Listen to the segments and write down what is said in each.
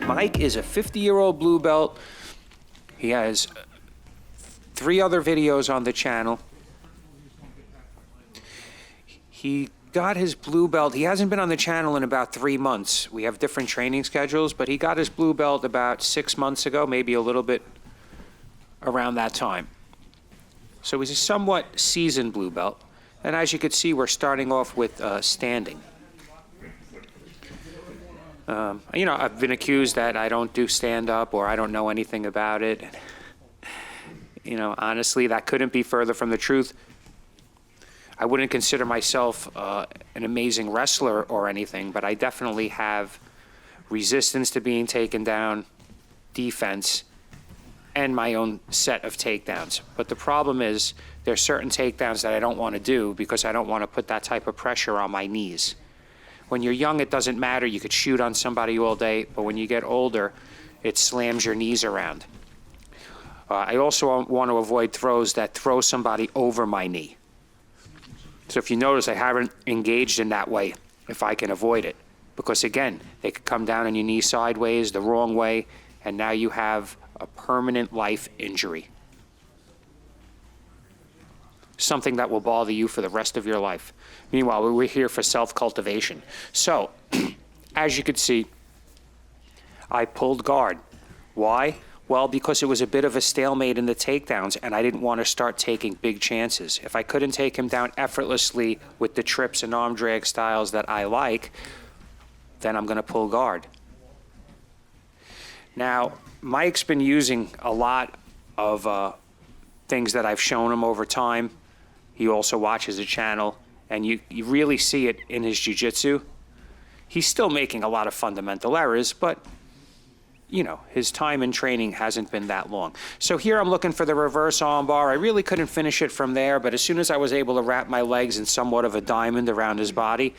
Mike is a 50-year-old blue belt. He has 3 other videos on the channel. He got his blue belt. He hasn't been on the channel in about 3 months. We have different training schedules, but he got his blue belt about 6 months ago, maybe a little bit around that time. So he's a somewhat seasoned blue belt. And as you can see, we're starting off with standing. You know, I've been accused that I don't do stand-up or I don't know anything about it. You know, honestly, that couldn't be further from the truth. I wouldn't consider myself an amazing wrestler or anything, but I definitely have resistance to being taken down, defense, and my own set of takedowns. But the problem is there's certain takedowns that I don't want to do because I don't want to put that type of pressure on my knees. When you're young, it doesn't matter. You could shoot on somebody all day, but when you get older, it slams your knees around. I also want to avoid throws that throw somebody over my knee. So if you notice, I haven't engaged in that way if I can avoid it. Because again, they could come down on your knee sideways, the wrong way, and now you have a permanent life injury. Something that will bother you for the rest of your life. Meanwhile, we're here for self-cultivation. So, as you could see, I pulled guard. Why? Well, because it was a bit of a stalemate in the takedowns, and I didn't want to start taking big chances. If I couldn't take him down effortlessly with the trips and arm drag styles that I like, then I'm going to pull guard. Now, Mike's been using a lot of things that I've shown him over time. He also watches the channel, and you really see it in his jiu-jitsu. He's still making a lot of fundamental errors, but you know, his time in training hasn't been that long. So here I'm looking for the reverse arm bar. I really couldn't finish it from there, but as soon as I was able to wrap my legs in somewhat of a diamond around his body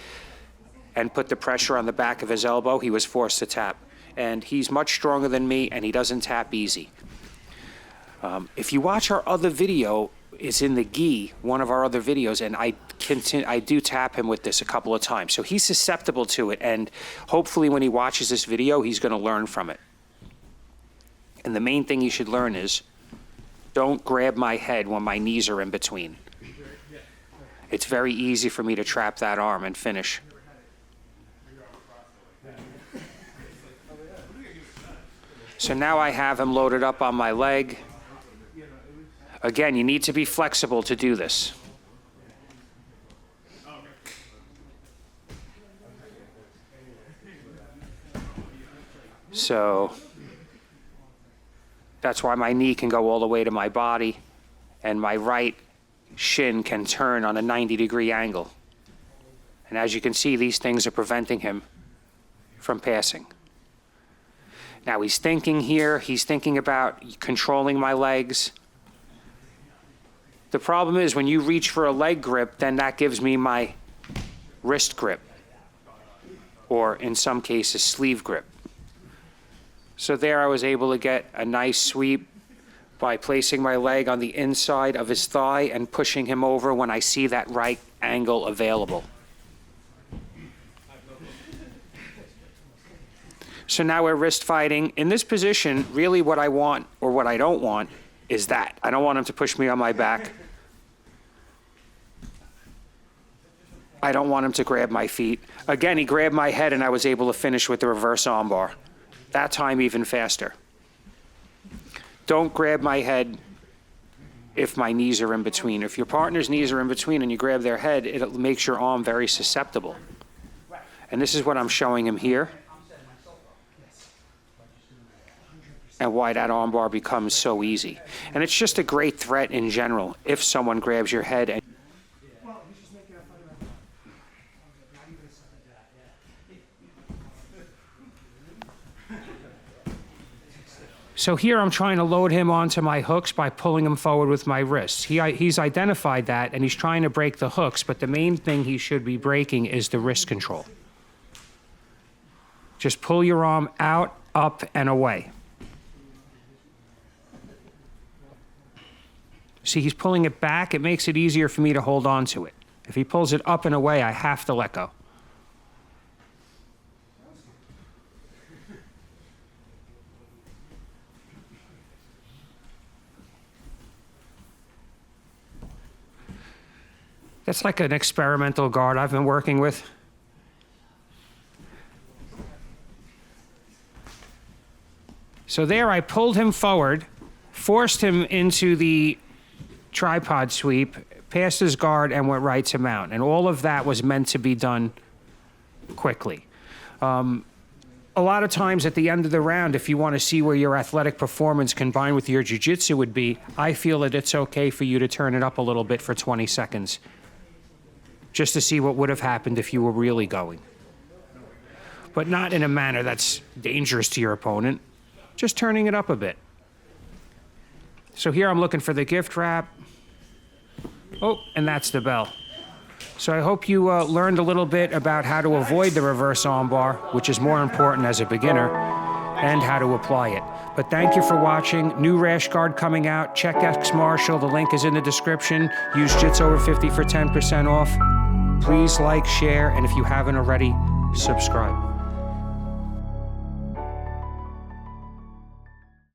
and put the pressure on the back of his elbow, he was forced to tap. And he's much stronger than me, and he doesn't tap easy. If you watch our other video, it's in the gi, one of our other videos, and I do tap him with this a couple of times. So he's susceptible to it, and hopefully when he watches this video, he's going to learn from it. And the main thing you should learn is, don't grab my head when my knees are in between. It's very easy for me to trap that arm and finish. So now I have him loaded up on my leg. Again, you need to be flexible to do this. So that's why my knee can go all the way to my body, and my right shin can turn on a 90-degree angle. And as you can see, these things are preventing him from passing. Now he's thinking here, he's thinking about controlling my legs. The problem is when you reach for a leg grip, then that gives me my wrist grip, or in some cases, sleeve grip. So there I was able to get a nice sweep by placing my leg on the inside of his thigh and pushing him over when I see that right angle available. So now we're wrist fighting. In this position, really what I want, or what I don't want, is that. I don't want him to push me on my back. I don't want him to grab my feet. Again, he grabbed my head and I was able to finish with the reverse arm bar. That time even faster. Don't grab my head if my knees are in between. If your partner's knees are in between and you grab their head, it makes your arm very susceptible. And this is what I'm showing him here. And why that arm bar becomes so easy. And it's just a great threat in general if someone grabs your head. And so here I'm trying to load him onto my hooks by pulling him forward with my wrists. He's identified that and he's trying to break the hooks, but the main thing he should be breaking is the wrist control. Just pull your arm out, up, and away. See, he's pulling it back. It makes it easier for me to hold on to it. If he pulls it up and away, I have to let go. That's like an experimental guard I've been working with. So there I pulled him forward, forced him into the tripod sweep, passed his guard, and went right to mount. And all of that was meant to be done quickly. A lot of times at the end of the round, if you want to see where your athletic performance combined with your jiu-jitsu would be, I feel that it's okay for you to turn it up a little bit for 20 seconds, just to see what would have happened if you were really going. But not in a manner that's dangerous to your opponent, just turning it up a bit. So here I'm looking for the gift wrap. Oh, and that's the bell. So I hope you learned a little bit about how to avoid the reverse armbar, which is more important as a beginner, and how to apply it. But thank you for watching. New rash guard coming out. Check X Marshall. The link is in the description. Use Jits over 50 for 10% off. Please like, share, and if you haven't already, subscribe.